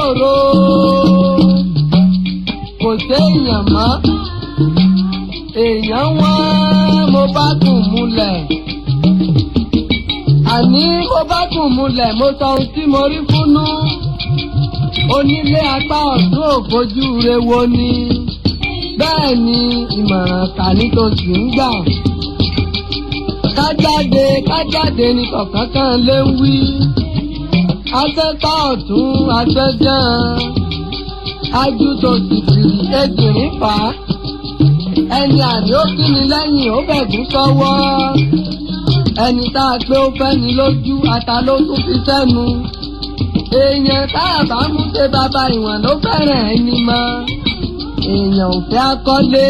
ṣòro kò séèyàn mọ́ èèyàn wọn mo bá kùn múlẹ̀ àní mo bá kùn múlẹ̀ mo sọ ohun tí mo rí fúnú onílé apá ọ̀tún òfojú re wo ni bẹ́ẹ̀ ni ìmọ̀ràn kà ní tó sì ń gbà kájáde ní kọ̀ọ̀kan kan lé ń wí afẹ́ká ọ̀tún afẹ́jàn ajú tó sì fìrí ejìrín fà á ẹni àní ó kí ni lẹ́yìn ó bẹ̀gún sọ́wọ́ ẹni tá a pé ó fẹ́ ni lójú ata ló tún fi sẹ́nu èèyàn tá a bá mú ṣe bàbá ìwọ̀n ló fẹ́ràn ẹni mọ́ èèyàn ò fẹ́ akọ́lé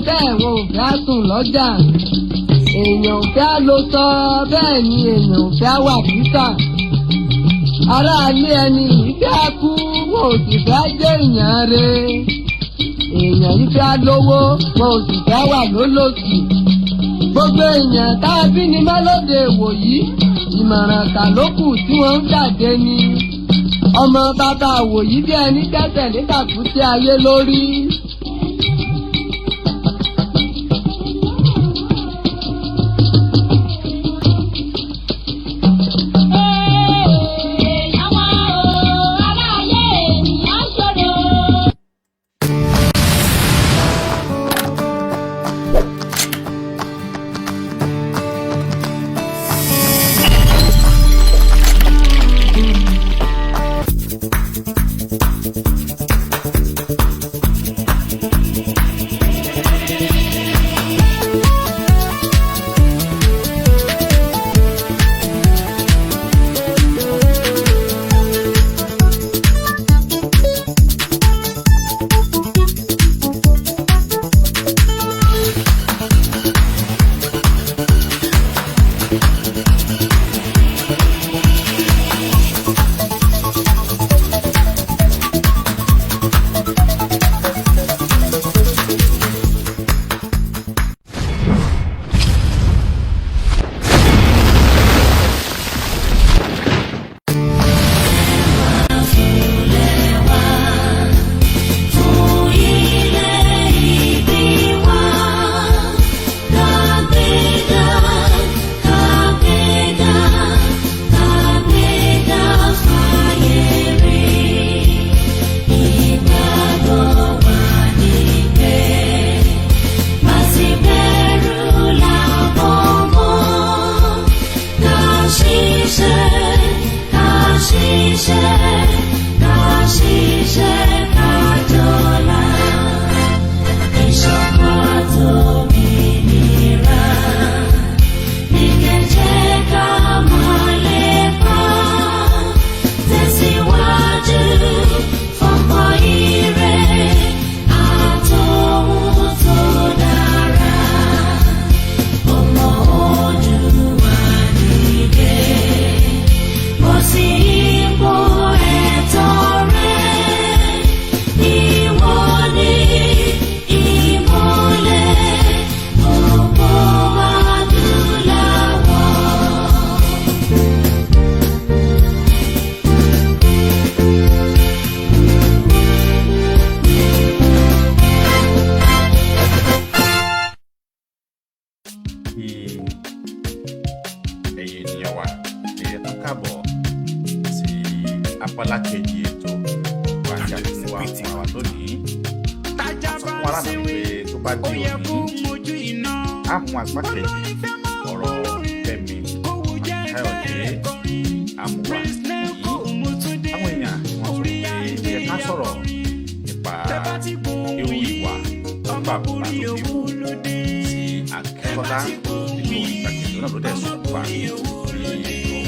bẹ́ẹ̀ wọn ò fẹ́ àtùn lọ́jà èèyàn ò fẹ́ àlòsọ bẹ́ẹ̀ ni èèyàn ò fẹ́ àwà pítà aráalé ẹni yìí fẹ́ kú wọn ò sì fẹ́ jẹ́ èèyàn re èèyàn yìí fẹ́ lówó wọn ò sì fẹ́ wà lólòsì gbogbo èèyàn tá a bí ní mélòdè wòyí ìmọ̀ràn kà ló kù tí wọ́n ń jáde ni ọmọ bàbá wòyí bí ẹni tẹ́tẹ̀ nígbàkú sí ayé lórí. abala kejì ètò wájà tí wà fún wa lónìí. Fún aláàbò pé tó bá di òní, á mú apá kejì ọ̀rọ̀ Fẹ́mi Kayode àmúwá yìí. Àwọn èèyàn wọ́n sọ pé ẹ ká sọ̀rọ̀ nípa irú ìwà tó bàbá tó bí wù sí Akíntọ́lá nínú ìgbàkejì náà ló dẹ̀ sùn pa ní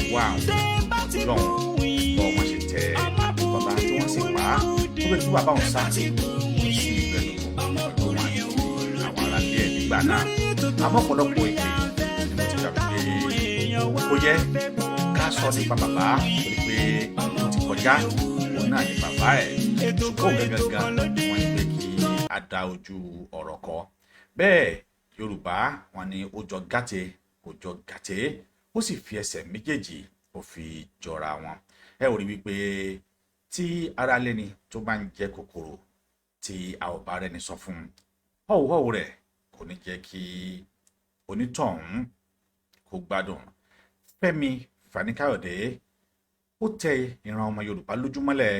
ìwà àwọn lọ́hùn bọ́ wọ́n ṣe tẹ Akíntọ́lá tí wọ́n sì pa á tó bẹ́ẹ̀ tí bàbá òun sá sí ìgbẹ́nu pẹ̀lú wọn àwọn aráàlú ẹ̀ nígbà náà. Àmọ́ ọ̀pọ̀lọpọ̀ èdè ni mo ti gbà pé ó yẹ ká sọ nípa bàbá torí pé ó ti kọjá òun náà ni bàbá ẹ̀ kó gangan wọ́n ní pé kí a da ojú ọ̀rọ̀ kọ. Bẹ́ẹ̀ Yorùbá wọn ni ó jọ gàtè kò jọ gàtè ó sì fi ẹsẹ̀ méjèèjì ó fi jọra wọn. Ẹ ò rí wípé tí ara lẹ́ni tó bá ń jẹ kòkòrò tí a ò bá rẹ́ni sọ fún họ́wùhọ́wù rẹ̀ kò ní jẹ́ kí onítọ̀hún kó gbádùn. Fẹ́mi Fani Kayode ó tẹ ìran ọmọ Yorùbá lójúmọ́lẹ̀,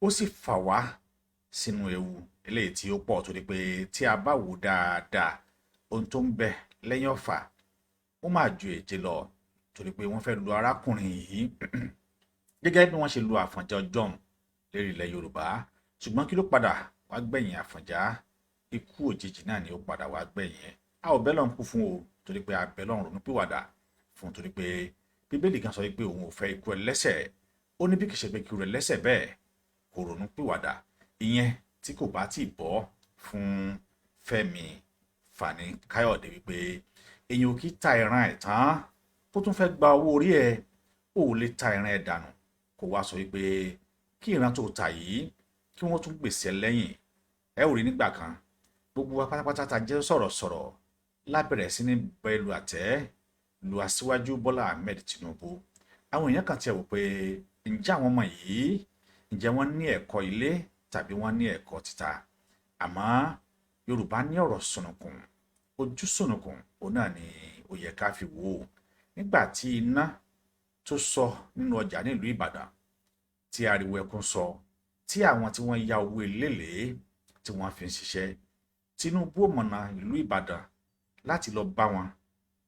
ó sì fà wá sínú ewu eléyìí tí ó pọ̀, torí pé tí a bá wò dáadáa ohun tó ń bẹ lẹ́yìn ọ̀fà ó máa ju èje lọ, torí pé wọ́n fẹ́ lu arákùnrin yìí gẹ́gẹ́ bí wọ́n ṣe lu Àfọ̀njá Ọjọ́un lérí ilẹ̀ Yorùbá. Ṣùgbọ́n kí ló padà wá gbẹ̀yìn Àfọ̀njá? Ikú òjijì náà ni ó padà wá gbẹ̀yìn ẹ̀. A ò bẹ́ lọ́n kú fún o, torí pé a bẹ́ lọ́n ronúpìwàdà fún, torí pé Bíbélì kan sọ pé òun ò fẹ́ ikú ẹlẹ́ṣẹ̀. Ó ní bí kìí ṣe pé kí irú ẹlẹ́ṣẹ̀ bẹ́ẹ̀ kò ronúpìwàdà, ìyẹn tí kò bá tí bọ́ fún Fẹ́mi Fani Kayode wípé èyàn ò kí ta ìran ẹ̀ tán tó tún fẹ́ gba owó orí ẹ̀. Ó lè ta ìran ẹ̀ dànù kó wá sọ wípé kí ìran tó ta yìí kí wọ́n tún gbèsè lẹ́yìn. Ẹ ò rí nígbà kan gbogbo wa pátápátá ta jẹ́ sọ̀rọ̀sọ̀rọ̀ lábẹ̀rẹ̀ sí ní bẹ́ẹ̀lù àtẹ́ lu Aṣíwájú Bọ́lá Ahmed Tinubu. Àwọn èèyàn kan tiẹ̀ wò pé ǹjẹ́ àwọn ọmọ yìí ǹjẹ́ wọ́n ní ẹ̀kọ́ ilé tàbí wọ́n ní ẹ̀kọ́ títa? Àmọ́ Yorùbá ní ọ̀rọ̀ sùnùkùn, ojú sùnùkùn òun náà ni ó yẹ ká fi wò ó. Nígbà tí iná tó sọ nínú ọjà nílùú Ìbàdàn, tí ariwo ẹkún sọ, tí àwọn tí wọ́n ya owó èlélé tí wọ́n fi ń ṣiṣẹ́, Tinubu mọ̀nà ìlú Ìbàdàn láti lọ bá wọn,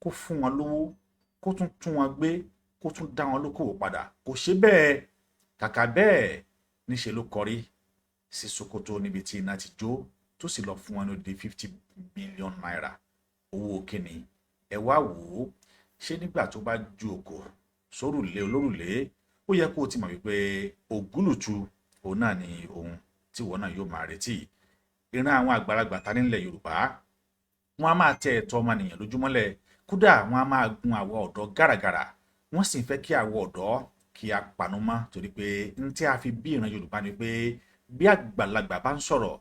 kó fún wọn lówó, kó tún wọn gbé, kó tún dá wọn lókòwò padà. Kò ṣe bẹ́ẹ̀. Kàkà bẹ́ẹ̀ níṣe ló kọrí sí Sokoto níbi tí iná ti jó, tó sì lọ fún wọn ní di 50 billion naira. Owó kíni? Ẹ wá wò ó. Ṣé nígbà tó bá ju òkò sórùlé olórùlé, ó yẹ kó o ti mọ̀ wípé ògúlùtù òun náà ni ohun tí wọ́n náà yóò máa retí. Ìran àwọn àgbàlagbà ta nílẹ̀ Yorùbá, wọ́n á máa tẹ ẹ̀tọ́ ọmọnìyàn lójúmọ́lẹ̀, kódà wọ́n á máa gun àwọ̀ ọ̀dọ́ gàràgàrà. Wọ́n sì ń fẹ́ kí àwọ̀ ọ̀dọ́ kí a panumọ́, torí pé n tí a fi bí ìran Yorùbá ni pé bí àgbàlagbà bá ń sọ̀rọ̀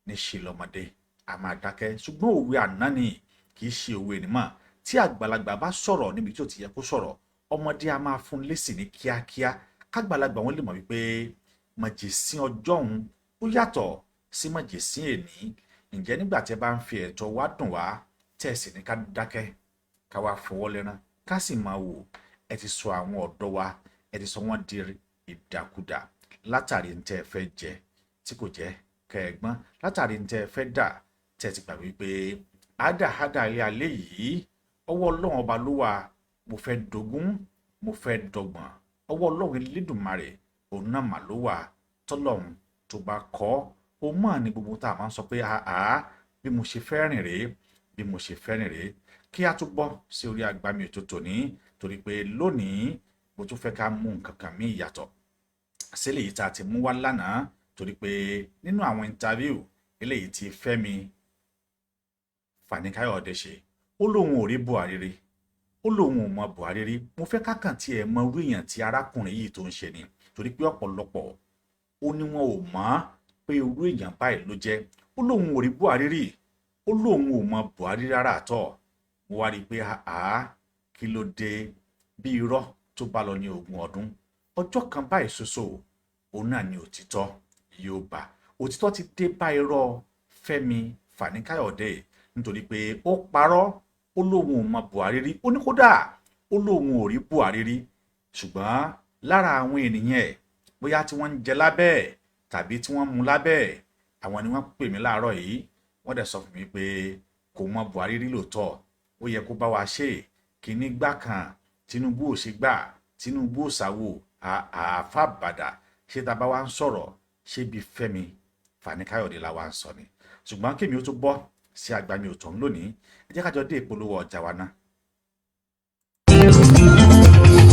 ní ṣe lọ́mọdé a máa dákẹ́. Ṣùgbọ́n òwe àná ni, kì í ṣe òwe nímọ̀. Tí àgbàlagbà bá sọ̀rọ̀ níbi tí ó ti yẹ kó sọ̀rọ̀, ọmọdé a máa fún lésì ní kíákíá, kágbàlagbà wọn lè mọ̀ wípé mọ̀jẹ̀sín ọjọ́ òun ó yàtọ̀ sí mọ̀jẹ̀sín èní. Ǹjẹ́ nígbà tí ẹ bá ń fi ẹ̀tọ́ wá dùn wá, tẹ̀ sí ní ká dákẹ́, ká wá fọwọ́ lẹ́rán, ká sì máa wò. Ẹ ti sọ àwọn ọ̀dọ́ wa, ẹ ti sọ wọ́n di ìdàkudà látàrí ń tẹ́ ẹ fẹ́ jẹ tí kò jẹ́ kẹ́ẹ̀gbọ́n, látàrí ń tẹ́ ẹ fẹ́ dà tẹ́ ti gbà wípé àdáhàdà ilé alẹ́ yìí ọwọ́ Ọlọ́run ọba ló wà. Mo fẹ́ dogún, mo fẹ́ dọ́gbọ̀n, ọwọ́ Ọlọ́run Elédùmarè òun náà mà ló wà. Tọ́lọ́run tó bá kọ́ ó mọ̀ ní gbogbo tá a máa ń sọ pé àá bí mo ṣe fẹ́ rìn rèé, bí mo ṣe fẹ́ rìn rèé. Kí a tún bọ́ sí orí agbami ètò tòní, torí pé lónìí mo tún fẹ́ ká mú nǹkan kan mí ìyàtọ̀ sílẹ̀ yìí tá a ti mú wá lánàá, torí pé nínú àwọn interview eléyìí tí Fẹ́mi Fani Kayode ṣe, ó lóun ò rí Buhari rí, ó lóun ò mọ Buhari rí. Mo fẹ́ kákàn tí ẹ mọ irú èèyàn tí arákùnrin yìí tó ń ṣe ni, torí pé ọ̀pọ̀lọpọ̀ ó ní wọn ò mọ̀ pé irú èèyàn báyìí ló jẹ́. Ó lóun ò rí Buhari rí, ó lóun ò mọ Buhari rárá àtọ̀. Mo wá rí i pé kí ló dé? Bí irọ́ tó bá lọ ní 20 ọdún, ọjọ́ kan báyìí ṣoṣo òun náà ni òtítọ́ yóò bá. Òtítọ́ ti dé bá irọ́ Fẹ́mi Fani Kayode, nítorí pé ó parọ́. Ó lóun ò mọ Buhari rí, ó ní kódà ó lóun ò rí Buhari rí. Ṣùgbọ́n lára àwọn ènìyàn ẹ̀, bóyá tí wọ́n ń jẹ lábẹ́ ẹ̀ tàbí tí wọ́n mú lábẹ́ ẹ̀, àwọn ni wọ́n pè mí láàárọ̀ yìí. Wọ́n dẹ̀ sọ fún mi pé kò mọ Buhari rí lóòótọ́, ó yẹ kó bá wa ṣe kíní gbà kan. Tinubu ò ṣe gbà, Tinubu ò ṣàwò, àfàbàdà. Ṣé tá bá wá ń sọ̀rọ̀, ṣé bí Fẹ́mi Fani Kayode la wá ń sọ ni? Ṣùgbọ́n kémi ó tún bọ́ sí agbami òtún lónìí, ẹ jẹ́ ká jọ dé ìpolówó ọjà wa náà.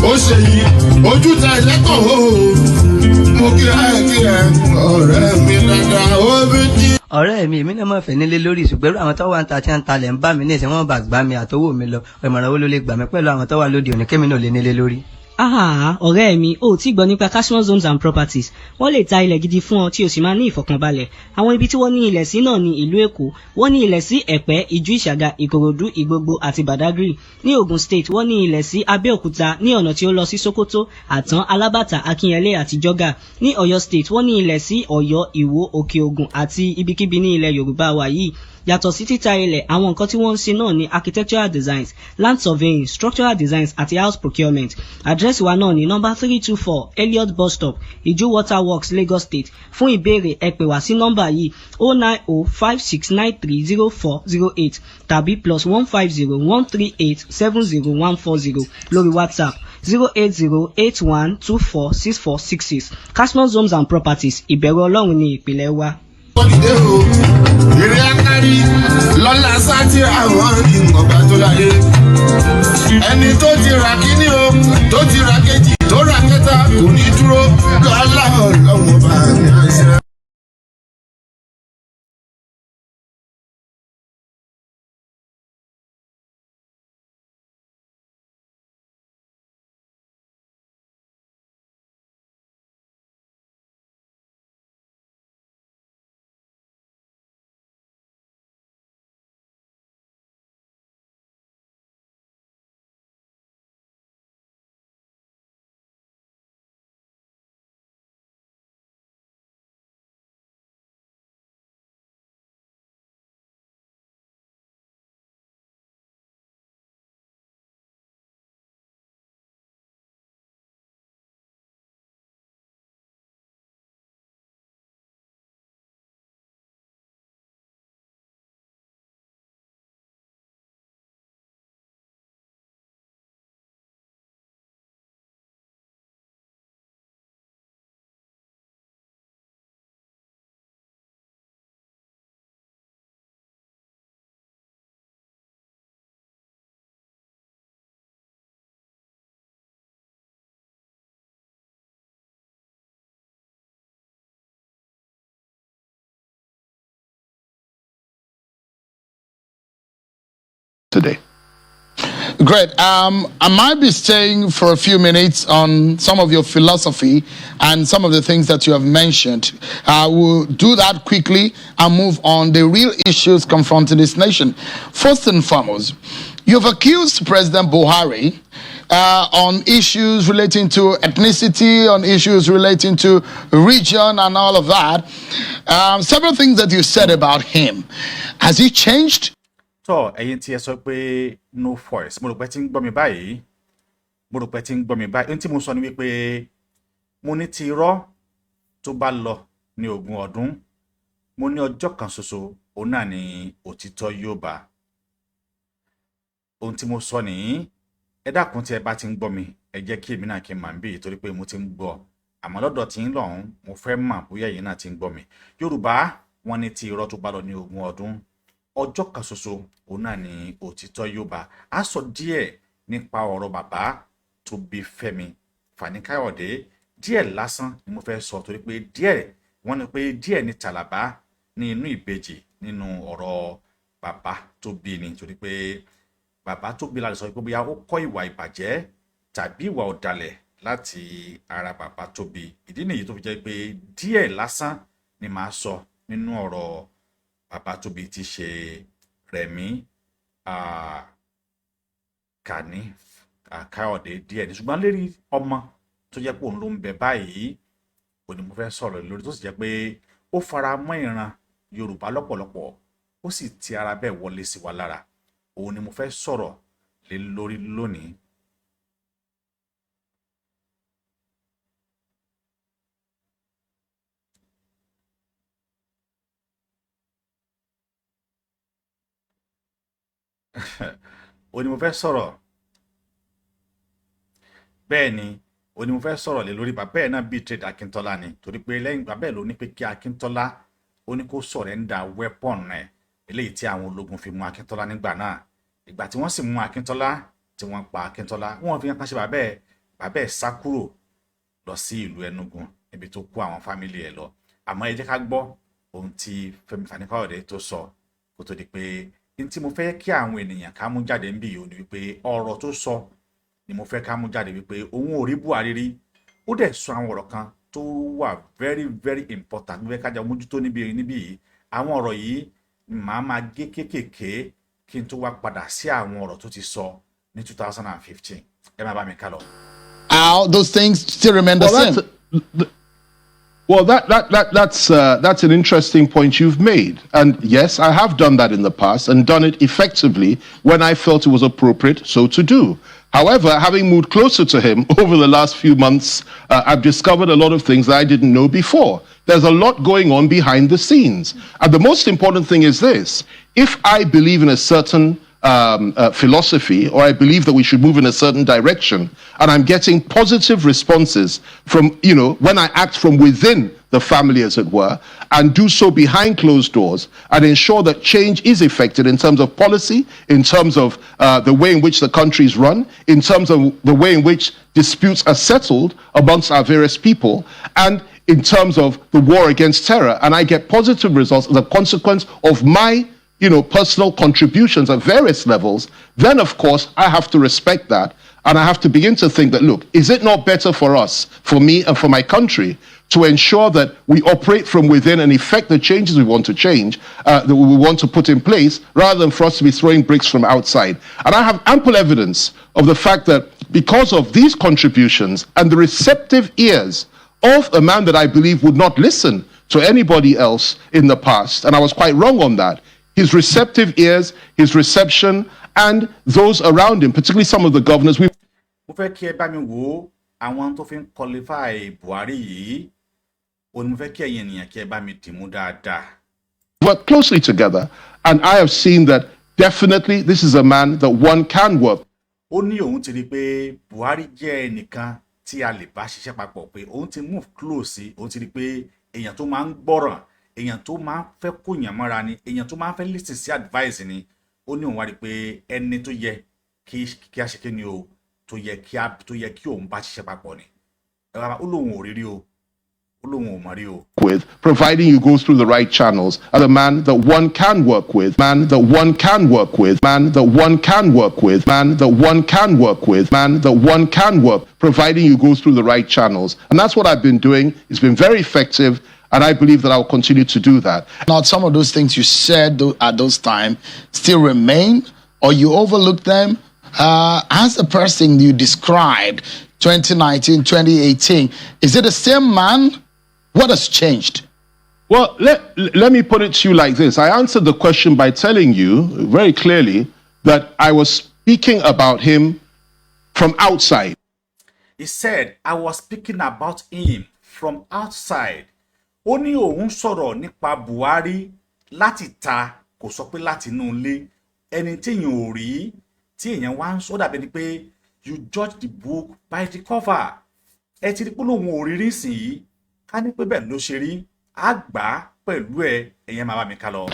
Ó ṣe yìí ojú ta ẹlẹ́kọ̀ọ́ o, mo kí ẹ ọ̀rẹ́ mi dáadáa ó bí jí. ọ̀rẹ́ mi èmi náà mọ̀ fẹ́ nílé lórí ṣùgbọ́n àwọn tó wà ń ta tí wọ́n ń talẹ̀ ń bá mi ní ìsìn wọn bá gbá mi àtọwọ́ mi lọ ìmọ̀ràn wo ló lè gbà mí pẹ̀lú àwọn tó wà lóde òní kémi náà lè nílé lórí. ọ̀rẹ́ mi ò tí gbọ́ nípa Cashmore Homes and Properties. Wọ́n lè ta ilẹ̀ gidi fún ọ tí o sì máa ní ìfọ̀kànbalẹ̀. Àwọn ibi tí wọ́n ní ilẹ̀ sí náà ní ìlú Èkó. Wọ́n ní ilẹ̀ sí Ẹ̀pẹ́, Ìjú Ìṣàgà, Ìkòròdú, Ìgbogbo àti Badagry. Ní Ògùn State, wọ́n ní ilẹ̀ sí Abẹ́òkúta ní ọ̀nà tí ó lọ sí Sókótó, Àtàn, Alábàtà, Akínyẹlé àti Jọ́gà. Ní Ọ̀yọ́ State, wọ́n ní ilẹ̀ sí Ọ̀yọ́, Ìwó, Òkè Ògùn àti ibikíbi ní ilẹ̀ Yorùbá wa yìí. Yàtọ̀ sí títa ilẹ̀, àwọn nǹkan tí wọ́n ń ṣe náà ní architectural designs, land surveying, structural designs àti house procurement. Àdírẹ́sì wa náà ní nọ́mbà 324 Elliot bus stop, Ìjú Water Works, Lagos State. Fún ìbéèrè ẹ pè wá sí nọ́mbà yìí 09056930408 tàbí +15013870140 lórí WhatsApp 08081246466. Cashmore Homes and Properties, ìbẹ̀rù Ọlọ́run ní ìpìlẹ̀ wa. Ìrìn àkárí lọ́la sátì àwọn ìmọ̀gbà tó láyé. Ẹni tó ti ra kíní o, tó ti ra kejì, tó ra kẹta, kò ní dúró lọ́la ọlọ́wọ́ bá mi àṣẹ. Today. Great. I might be staying for a few minutes on some of your philosophy and some of the things that you have mentioned. I will do that quickly and move on the real issues confronting this nation. First and foremost, you've accused President Buhari on issues relating to ethnicity, on issues relating to region and all of that. Several things that you said about him. Has he changed? So, ẹ̀yin tí ẹ sọ pé no voice, mo rò pé tí ń gbọ́ mi báyìí. Ohun tí mo sọ ni wípé mo ní ti irọ́ tó bá lọ ní ogún ọdún. Mo ní ọjọ́ kan ṣoṣo, òun náà ni òtítọ́ yóò bá. Ohun tí mo sọ nìyí, ẹ dákun tí ẹ bá ti ń gbọ́ mi, ẹ jẹ́ kí èmi náà kí n máa ń bí torí pé mo ti ń gbọ́. Àmọ́ lọ́dọ̀ tí ń lọ́hùn, mo fẹ́ mọ̀ bóyá ẹ̀yin náà ti ń gbọ́ mi. Yorùbá wọ́n ní ti irọ́ tó bá lọ ní ogún ọdún. Ọjọ́ kan ṣoṣo, òun náà ni òtítọ́ yóò bá. A sọ díẹ̀ nípa ọ̀rọ̀ bàbá tó bí Femi Fani Kayode. Díẹ̀ lásán ni mo fẹ́ sọ torí pé díẹ̀ wọ́n ní pé díẹ̀ ní tàlàbá ní inú ìbejì nínú ọ̀rọ̀ bàbá tó bí ni torí pé bàbá tó bí la sọ pé bóyá ó kọ́ ìwà ìbàjẹ́ tàbí ìwà ọ̀dàlẹ̀ láti ara bàbá tó bí. Ìdí nìyí tó fi jẹ́ pé díẹ̀ lásán ni màá sọ nínú ọ̀rọ̀ bàbá tó bí ti ṣe Rẹ̀mí Fani Kayode díẹ̀ ní ṣùgbọ́n lérí ọmọ tó jẹ́ pé òun ló ń bẹ báyìí òní mo fẹ́ sọ̀rọ̀ lórí tó sì jẹ́ pé ó fara mọ́ ìran Yorùbá lọ́pọ̀lọpọ̀ ó sì ti ara bẹ́ẹ̀ wọlé sí wa lára òun ni mo fẹ́ sọ̀rọ̀ lé lórí lónìí. òní mo fẹ́ sọ̀rọ̀ bẹ́ẹ̀ ni òní mo fẹ́ sọ̀rọ̀ lé lórí bàbá ẹ̀ náà bíi trade Akíntọ́lá ni torí pé lẹ́yìn bàbá ẹ̀ ló ní pé kí Akíntọ́lá ó ní kó sọ̀rẹ́ńdà weapon rẹ̀ eléyìí tí àwọn ológun fi mú Akíntọ́lá nígbà náà ìgbà tí wọ́n sì mú Akíntọ́lá tí wọ́n pa Akíntọ́lá wọ́n fi hàn pàṣẹ bàbá ẹ̀ sá kúrò lọ sí ìlú Enugu níbi tó kó àwọn fámìlì ẹ̀ lọ àmọ́ ẹ jẹ́ ká gbọ́ ohun tí Femi Fani Kayode tó sọ kó tó di pé n tí mo fẹ́ kí àwọn ènìyàn ká mú jáde ń bì yìí ó ní wípé ọ̀rọ̀ tó sọ ni mo fẹ́ ká mú jáde wípé òun ò rí Buhari rí ó dẹ̀ sọ àwọn ọ̀rọ̀ kan tó wà very very important mo fẹ́ ká jẹ́ mójútó níbí yìí àwọn ọ̀rọ̀ yìí màá máa gé kéékèèké kí n tó wá padà sí àwọn ọ̀rọ̀ tó ti sọ ní 2015 ẹ máa bá mi ká lọ. How those things still remain the same. That's an interesting point you've made. And yes, I have done that in the past and done it effectively when I felt it was appropriate so to do. However, having moved closer to him over the last few months, I've discovered a lot of things that I didn't know before. There's a lot going on behind the scenes. And the most important thing is this. If I believe in a certain philosophy, or I believe that we should move in a certain direction, and I'm getting positive responses from, when I act from within the family, as it were, and do so behind closed doors, and ensure that change is effected in terms of policy, in terms of the way in which the country is run, in terms of the way in which disputes are settled amongst our various people, and in terms of the war against terror, and I get positive results as a consequence of my personal contributions at various levels, then of course I have to respect that. And I have to begin to think that, look, is it not better for us, for me and for my country, to ensure that we operate from within and effect the changes we want to change, that we want to put in place, rather than for us to be throwing bricks from outside? And I have ample evidence of the fact that because of these contributions and the receptive ears of a man that I believe would not listen to anybody else in the past, and I was quite wrong on that, his receptive ears, his reception, and those around him, particularly some of the governors. Mo fẹ́ kí ẹ bá mi wo àwọn tó fi ń qualify Buhari yìí, ó ní mo fẹ́ kí ẹ̀yin ènìyàn kí ẹ bá mi dìmú dáadáa. Work closely together, and I have seen that definitely this is a man that one can work. Ó ní òun ti rí pé Buhari jẹ́ ẹnìkan tí a lè bá ṣiṣẹ́ papọ̀, pé òun ti move close sí, òun ti rí pé èèyàn tó máa ń gbọ́ràn, èèyàn tó máa ń fẹ́ kóyàn mọ́ra ni, èèyàn tó máa ń fẹ́ listen sí advice ni. Ó ní òun wá rí pé ẹni tó yẹ kí a ṣe kí ni o, tó yẹ kí òun bá ṣiṣẹ́ papọ̀ ni. Ó lóun ò rí rí o, ó lóun ò mọ̀ rí o. With, providing you go through the right channels, and a man that one can work with, man that one can work with, man that one can work with, man that one can work with, man that one can work, providing you go through the right channels. And that's what I've been doing. It's been very effective. And I believe that I will continue to do that. Now, some of those things you said at those times still remain, or you overlook them. As the person you described, 2019, 2018, is it the same man? What has changed? Well, let me put it to you like this. I answered the question by telling you very clearly that I was speaking about him from outside. He said, I was speaking about him from outside. Ó ní òun sọ̀rọ̀ nípa Buhari láti ta, kò sọ pé láti inú ilé. Ẹni tí èèyàn ò rí, tí èèyàn wá ń sọ dàbí ni pé you judge the book by the cover. Ẹ ti rí pé lóun ò rí nísìnyí, ká ní pé bẹ́ẹ̀ ló ṣe rí, á gbà á pẹ̀lú ẹ̀yẹn máa bá mi ká lọ.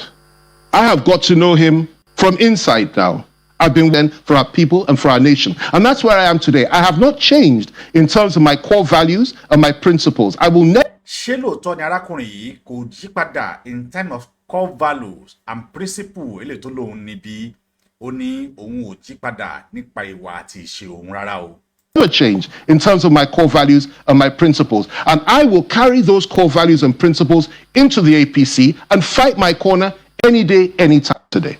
I have got to know him from inside now. I've been there for our people and for our nation. And that's where I am today. I have not changed in terms of my core values and my principles. I will never... Ṣé lóòótọ́ ni arákùnrin yìí kò yí padà in terms of core values and principles eléyìí tó lóun níbi? Ó ní òun ò yí padà nípa ìwà àti ìṣe òun rárá o. Never change in terms of my core values and my principles. And I will carry those core values and principles into the APC and fight my corner any day, any time today.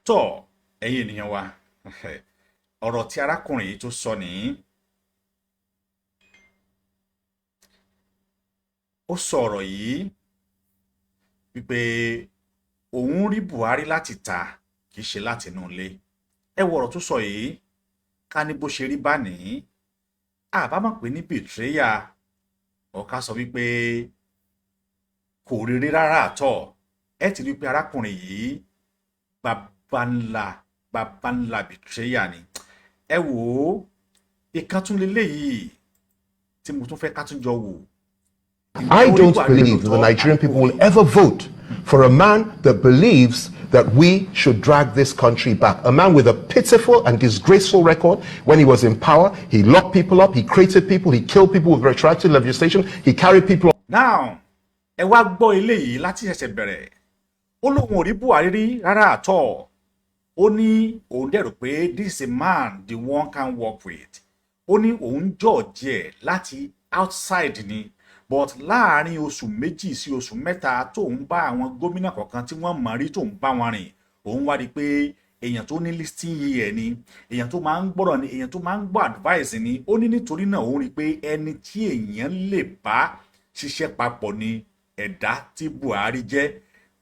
Tó ẹ̀yin ènìyàn wa, ọ̀rọ̀ tí arákùnrin yìí tó sọ nìyí. Ó sọ̀rọ̀ yìí wípé òun rí Buhari láti ta, kìí ṣe láti inú ilé. Ẹ wo ọ̀rọ̀ tó sọ yìí, ká ní bó ṣe rí bá ní, àbá mọ̀ pé ní betrayal, ọ̀ká sọ wípé kò rírí rárá àtọ̀. Ẹ ti rí pé arákùnrin yìí bàbá ńlá betrayal ni. Ẹ wò ó, ìkan tún leléyìí tí mo tún fẹ́ ká tún jọ wò. I don't believe that the Nigerian people will ever vote for a man that believes that we should drag this country back. A man with a pitiful and disgraceful record. When he was in power, he locked people up, he created people, he killed people with retroactive legislation, he carried people... Now, ẹ wá gbọ́ eléyìí láti ṣẹ̀ṣẹ̀ bẹ̀rẹ̀. Ó lóun ò rí Buhari rí rárá àtọ̀. ó ní òun dẹ̀rù pé this is a man the one can work with. Ó ní òun judge ẹ̀ láti outside ni, but láàárín oṣù méjì sí oṣù mẹ́ta tóun bá àwọn gómìnà kọ̀ọ̀kan tí wọ́n mọ̀ rí tóun bá wọn rìn, òun wá rí pé èèyàn tó ní listing yìí ẹ̀ ni, èèyàn tó máa ń gbọ́rọ̀ ni, èèyàn tó máa ń gbọ́ advice ni. Ó ní nítorí náà òun rí pé ẹni tí èèyàn lè bá ṣiṣẹ́ papọ̀ ni ẹ̀dá tí Buhari jẹ́.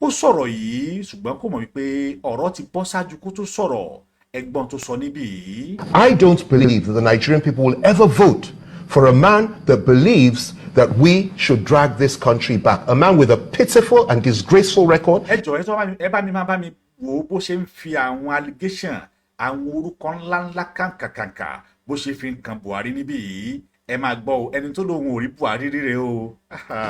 Ó sọ̀rọ̀ yìí ṣùgbọ́n kò mọ̀ wípé ọ̀rọ̀ ti bọ́ ṣáájú kó tó sọ̀rọ̀. Ẹ̀gbọ́n tó sọ níbí yìí. I don't believe that the Nigerian people will ever vote for a man that believes that we should drag this country back. A man with a pitiful and disgraceful record. Ẹ jọ̀ọ́ ẹ bá mi máa bá mi wò bó ṣe ń fi àwọn allegation, àwọn orúkọ ńláńlá kàǹkàkàǹkà bó ṣe fi ń kan Buhari níbí yìí. Ẹ máa gbọ́ o, ẹni tó lóhun ò rí Buhari ríre o.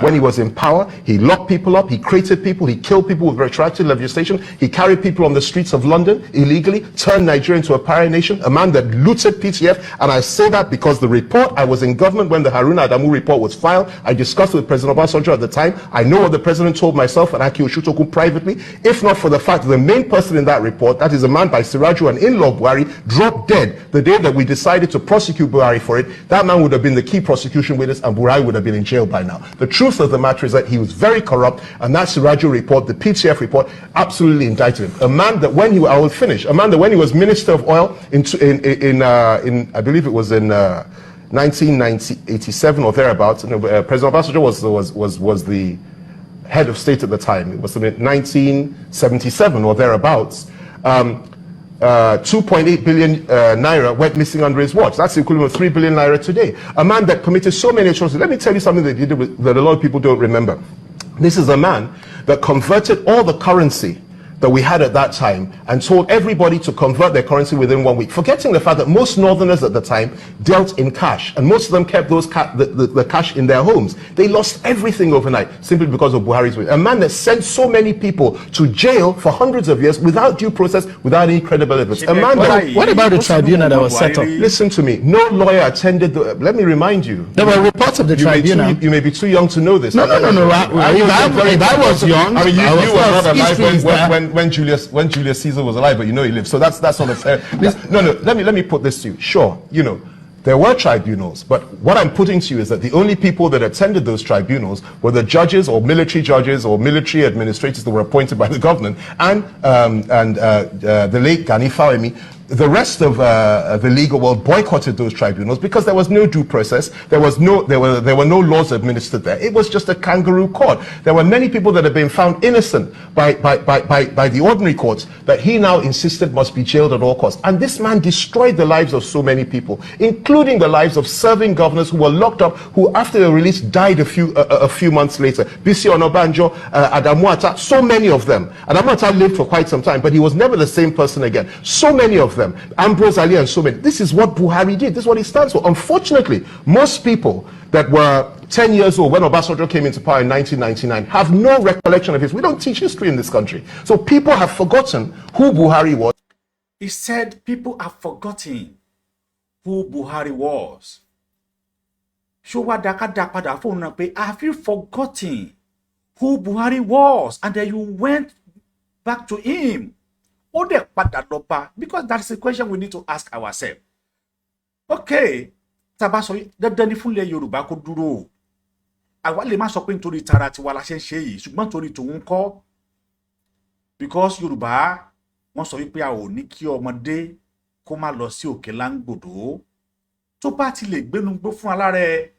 When he was in power, he locked people up, he created people, he killed people with retroactive legislation, he carried people on the streets of London illegally, turned Nigeria into a pariah nation, a man that looted PTF. And I say that because the report, I was in government when the Haruna Adamu report was filed. I discussed with President Obasanjo at the time. I know what the president told myself and Aki Oshutoku privately. If not for the fact that the main person in that report, that is a man by Siraju, an in-law Buhari, dropped dead the day that we decided to prosecute Buhari for it, that man would have been the key prosecution witness and Buhari would have been in jail by now. The truth of the matter is that he was very corrupt, and that Siraju report, the PTF report, absolutely indicted him. A man that when he, I will finish, a man that when he was Minister of Oil in I believe it was in 1987 or thereabouts, President Obasanjo was the head of state at the time. It was in 1977 or thereabouts. 2.8 billion naira went missing under his watch. That's the equivalent of 3 billion naira today. A man that committed so many atrocities. Let me tell you something that he did that a lot of people don't remember. This is a man that converted all the currency that we had at that time and told everybody to convert their currency within 1 week, forgetting the fact that most northerners at the time dealt in cash, and most of them kept those the cash in their homes. They lost everything overnight simply because of Buhari's way. A man that sent so many people to jail for hundreds of years without due process, without any credible evidence. A man that, what about the tribunal that was set up? Listen to me. No lawyer attended the, let me remind you. There were reports of the tribunal. You may be too young to know this. No. If I was young, I mean, you were not alive when Julius Caesar was alive, but you know he lived. So that's not a fair. No. Let me put this to you. Sure, there were tribunals, but what I'm putting to you is that the only people that attended those tribunals were the judges or military administrators that were appointed by the government, and the late Gani Fawemi. The rest of the legal world boycotted those tribunals because there was no due process. There were no laws administered there. It was just a kangaroo court. There were many people that had been found innocent by the ordinary courts that he now insisted must be jailed at all costs. And this man destroyed the lives of so many people, including the lives of serving governors who were locked up, who after their release died a few months later. Bisi Onabanjo, Adamu Ata, so many of them. Adamu Ata lived for quite some time, but he was never the same person again. So many of them, Ambrose Ali and so many. This is what Buhari did. This is what he stands for. Unfortunately, most people that were 10 years old when Obasanjo came into power in 1999 have no recollection of his. We don't teach history in this country. So people have forgotten who Buhari was. He said people have forgotten who Buhari was. Have you forgotten who Buhari was? And then you went back to him. Because that's the question we need to ask ourselves. Okay, tabaso dandan ni fún ilẹ̀ Yorùbá kó dúró. Àwa lè má sọ pé nítorí tara tiwa la ṣe ń ṣe yìí, ṣùgbọ́n torí tòun kọ́. Because Yorùbá wọ́n sọ wípé a ò ní kí ọmọdé kó má lọ sí òkè láńgbòdo. Tó bá ti lè gbénu gbó fún alárẹ̀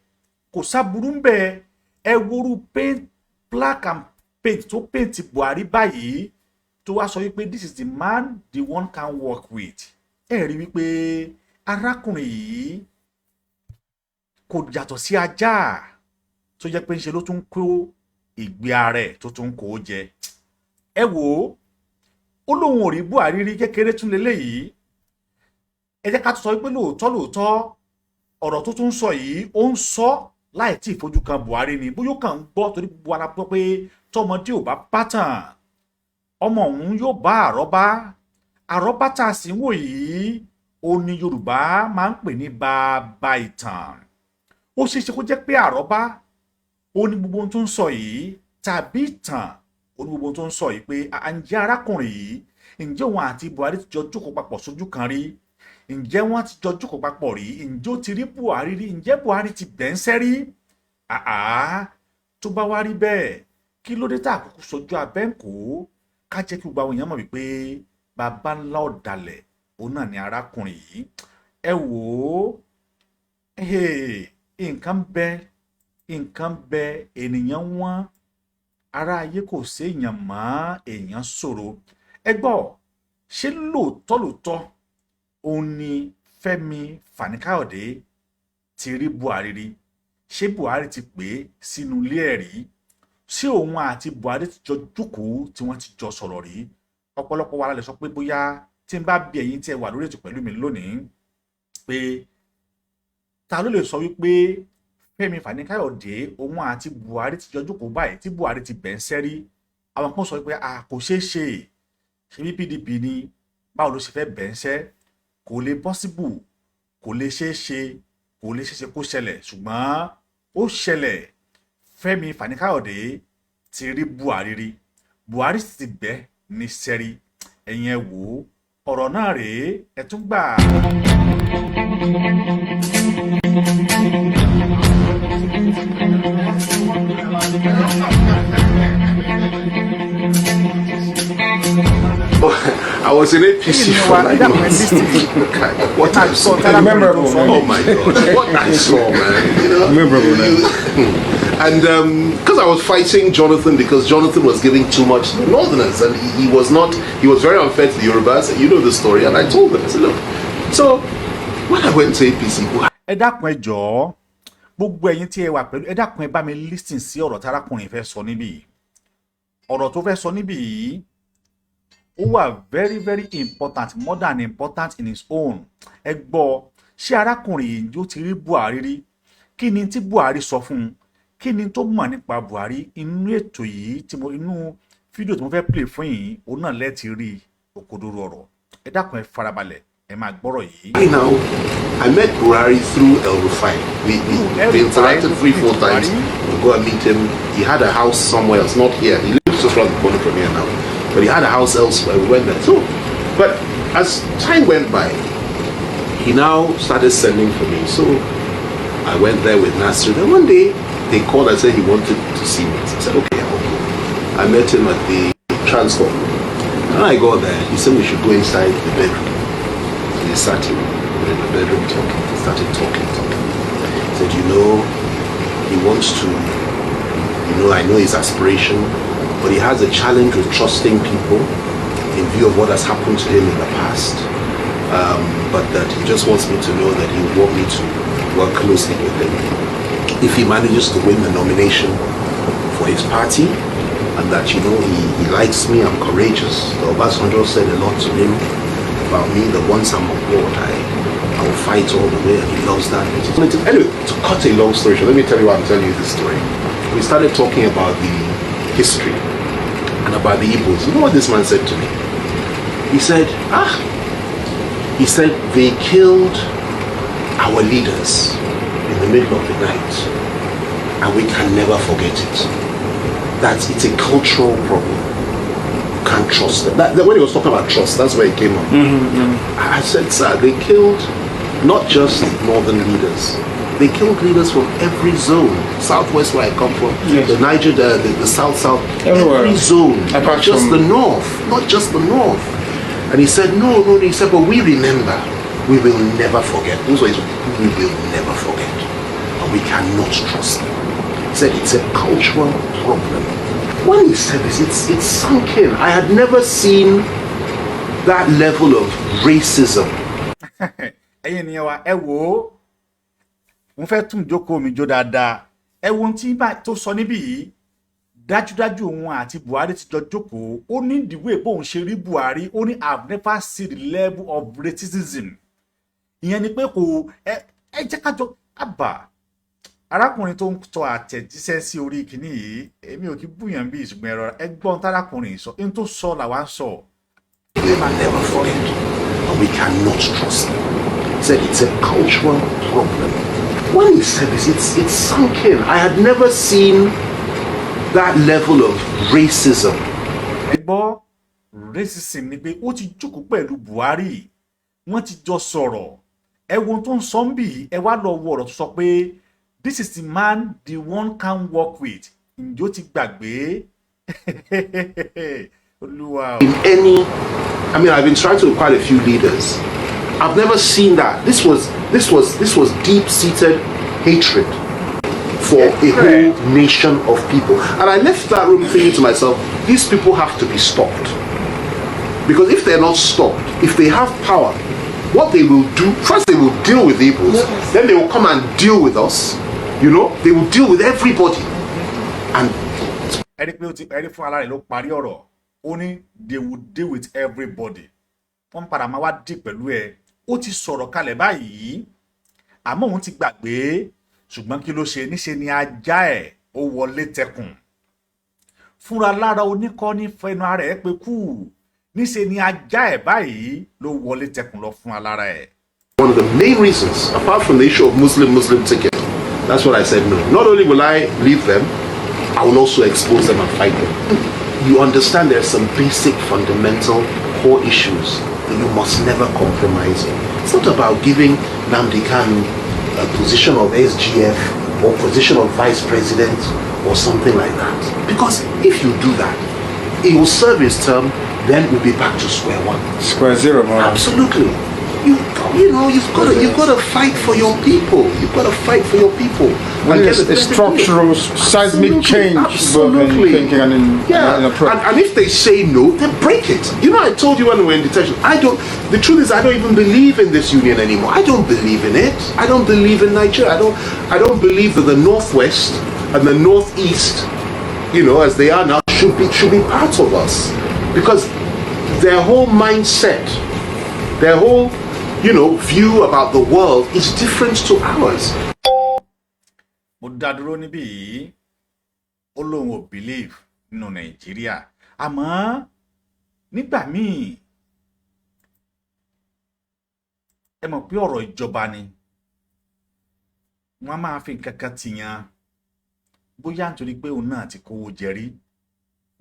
kò sáburú ń bẹ. Ẹ woru paint black and paint tó paint Buhari báyìí. To wá sọ wípé this is the man the one can work with. Ẹ rí wípé arákùnrin yìí kò yàtọ̀ sí ajá tó jẹ́ pé ń ṣe ló tún kó ìgbé ara ẹ̀ tó tún kó jẹ. Ẹ wò ó lóun ò rí Buhari rí kékeré tún leléyìí. Ẹ jẹ́ ká tún sọ wípé lóòótọ́ ọ̀rọ̀ tó tún sọ yìí ó ń sọ láì tí ìfojú kan Buhari ni bóyá ó kàn ń gbọ́ torí gbogbo ara gbọ́ pé tọmọdé ò bá pátán ọmọ òun yóò bá àrọ́bá tá a sì ń wò yìí ó ní Yorùbá máa ń pè ní bàbá ìtàn. Ó ṣeé ṣe kó jẹ́ pé àrọ́bá ó ní gbogbo ohun tó ń sọ yìí tàbí ìtàn ó ní gbogbo ohun tó ń sọ yìí pé à ń jẹ́ arákùnrin yìí ǹjẹ́ òun àti Buhari ti jọ jókòó papọ̀ sójú kan rí ǹjẹ́ wọ́n ti jọ jókòó papọ̀ rí ǹjẹ́ ó ti rí Buhari rí ǹjẹ́ Buhari ti bẹ̀ ń sẹ́rí tó bá wá rí bẹ́ẹ̀ kí ló dé tá àkókò sojú abẹ́ǹkó ká jẹ́ kí gbogbo àwọn èèyàn mọ̀ wípé bàbá ńlá ọ̀dàlẹ̀ òun náà ni arákùnrin yìí ẹ wò ó nǹkan bẹ ènìyàn wọ́n ara ayé kò séèyàn mọ́ èèyàn ṣòro ẹ gbọ́ ṣé lóòótọ́ òun ni Fẹ́mi Fani Kayode ti rí Buhari rí ṣé Buhari ti pè é sínú ilé ẹ̀ rí ṣé òun àti Buhari ti jọ jókòó tí wọ́n ti jọ sọ̀rọ̀ rí ọ̀pọ̀lọpọ̀ wa lè sọ pé bóyá tí n bá bí ẹ̀yin tí ẹ wà lórí ètò pẹ̀lú mi lónìí pé ta ló lè sọ wípé Fẹ́mi Fani Kayode òun àti Buhari ti jọ jókòó báyìí tí Buhari ti bẹ̀ ń sẹ́rí àwọn kan sọ pé kò ṣeé ṣe ṣe bí PDP ni báwo ló ṣe fẹ́ bẹ̀ ń sẹ́ kò lè possible kò lè ṣeé ṣe kó ṣẹlẹ̀ ṣùgbọ́n ó ṣẹlẹ̀ Fẹ́mi Fani Kayode ti rí Buhari rí Buhari sì ti bẹ̀ ní sẹ́rí ẹ̀yin ẹ wò ó ọ̀rọ̀ náà rèé ẹ tún gbà. I was in APC for 9 months. What I saw, memorable. Oh my God! What I saw, man. You know, memorable. And because I was fighting Jonathan because Jonathan was giving too much to the Northerners, and he was not. He was very unfair to the Yorubas. And you know the story. And I told them, I said, look. So when I went to APC, ẹ dákun ẹ jọ̀ọ́ gbogbo ẹ̀yin tí ẹ wà pẹ̀lú ẹ dákun ẹ bá mi listen sí ọ̀rọ̀ tí arákùnrin fẹ́ sọ níbí ọ̀rọ̀ tó fẹ́ sọ níbí ó wà very very important more than important in its own ẹ gbọ́ ṣé arákùnrin yìí yóò ti rí Buhari rí kí ni tí Buhari sọ fún un kí ni tó mọ̀ nípa Buhari inú ètò yìí tí mo inú fídíò tí mo fẹ́ play fún yìí òun náà lẹ́ẹ̀tì rí òkodoro ọ̀rọ̀ ẹ dákun ẹ farabalẹ̀ ẹ máa gbọ́rọ̀ yìí. Now, I met Buhari through El Rufai. We interacted 3-4 times. We go and meet him. He had a house somewhere else, not here. He lives just around the corner from here now. But he had a house elsewhere. We went there. So, but as time went by, he now started sending for me. So I went there with Nasir. Then one day they called and said he wanted to see me. I said, okay, I'll go. I met him at the transport. When I got there, he said we should go inside the bedroom. So we sat in the bedroom talking. He started talking. He said, you know, he wants to, you know, I know his aspiration, but he has a challenge with trusting people in view of what has happened to him in the past. But that he just wants me to know that he would want me to work closely with him if he manages to win the nomination for his party, and that, you know, he likes me, I'm courageous. The Obasanjo said a lot to him about me, that once I'm on board, I will fight all the way, and he loves that. Anyway, to cut a long story short, let me tell you why I'm telling you this story. We started talking about the history and about the Igbos. You know what this man said to me? He said, they killed our leaders in the middle of the night, and we can never forget it. That it's a cultural problem. You can't trust them. When he was talking about trust, that's where it came up. I said, sir, they killed not just northern leaders. They killed leaders from every zone. Southwest, where I come from, yes. The Niger, the South, every zone. Not just the north. Not just the north. And he said, no. He said, but we remember. We will never forget. Those words, we will never forget. And we cannot trust them. He said, it's a cultural problem. When he said this, it's sunk in. I had never seen that level of racism. ẹ̀yin ni wa ẹ wò mo fẹ́ tún jókòó mi jó dáadáa ẹ wo tí bá tó sọ níbí yìí dájúdájú òun àti Buhari ti jọ jókòó ó ní ìdíwé bóun ṣe rí Buhari ó ní I've never seen the level of racism ìyẹn ni pé kò ẹ jẹ́ ká jọ àbá arákùnrin tó ń tọ àtẹ̀jíṣẹ́ sí orí kìíní yìí èmi ò kí búyàn bí ìṣùgbọ́n ẹ̀rọ ẹgbọ́n tárákùnrin sọ in tó sọ làwa ń sọ. We will never forget, and we cannot trust them. He said it's a cultural problem. When he said this, it's sunk in. I had never seen that level of racism. Ẹ gbọ́ racism ni pé ó ti jókòó pẹ̀lú Buhari wọ́n ti jọ sọ̀rọ̀ ẹ wo tó ń sọ ń bì ẹ wá lọ wo ọ̀rọ̀ tó sọ pé this is the man the one can work with ǹjẹ́ ó ti gbàgbé olúwa. In any, I mean, I've been trying to quite a few leaders. I've never seen that. This was deep-seated hatred for a whole nation of people. And I left that room thinking to myself, these people have to be stopped. Because if they're not stopped, if they have power, what they will do, first they will deal with the Igbos, then they will come and deal with us. You know, they will deal with everybody. And only they would deal with everybody. Wọ́n padà máa wá dì pẹ̀lú ẹ. Ó ti sọ̀rọ̀ kalẹ̀ báyìí. Àmọ́ òun ti gbàgbé. Ṣùgbọ́n kí ló ṣe níṣe ni ajá ẹ̀ ó wọlé tẹkùn. Fúnra lára oníkọ́ ní fẹnu ara ẹ̀ pé kú. Níṣe ni ajá ẹ̀ báyìí ló wọlé tẹkùn lọ fún alára ẹ̀. One of the main reasons, apart from the issue of Muslim ticket, that's what I said no. Not only will I leave them, I will also expose them and fight them. You understand there are some basic, fundamental, core issues that you must never compromise on. It's not about giving Nnamdi Kanu a position of SGF or position of vice president or something like that. Because if you do that, he will serve his term, then we'll be back to square one. Square zero, man. Absolutely. You know, you've got to fight for your people. You've got to fight for your people. And it's a structural, seismic change, both in thinking and in approach. And if they say no, then break it. You know, I told you when we were in detention. The truth is, I don't even believe in this union anymore. I don't believe in it. I don't believe in Nigeria. I don't believe that the Northwest and the Northeast, you know, as they are now, should be part of us, because their whole mindset, their whole, you know, view about the world is different to ours. Mo dá dúró níbí ó lóun ò believe nínú Nàìjíríà àmọ́ nígbà míì ẹ mọ̀ pé ọ̀rọ̀ ìjọba ni wọ́n máa fi nǹkan kan tìyàn bóyá nítorí pé òun náà ti kówó jẹrí